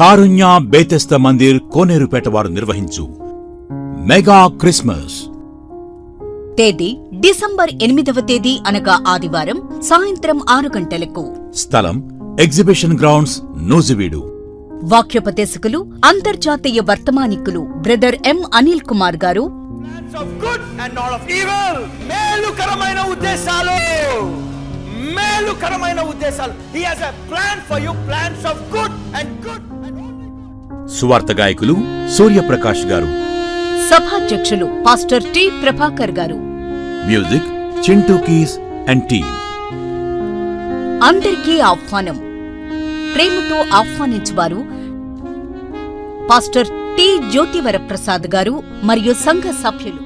కారుణ్య బేతెస్త మందిర్ కోనేరుపేట వారు నిర్వహించు mega Christmas. తేదీ December 8వ తేదీ అనగా ఆదివారం సాయంత్రం 6 గంటలకు. స్థలం ఎగ్జిబిషన్ గ్రౌండ్స్, నూజివీడు. వాక్యోపదేశకులు అంతర్జాతీయ వర్తమానికులు బ్రదర్ ఎం అనిల్ కుమార్ గారు. సువార్త గాయకులు సూర్యప్రకాష్ గారు. సభాధ్యక్షులు పాస్టర్ టి ప్రభాకర్ గారు. Music Chintu keys and team. అందరికీ ఆహ్వానం. ప్రేమతో ఆహ్వానించువారు పాస్టర్ టి జ్యోతివర ప్రసాద్ గారు మరియు సంఘ సభ్యులు.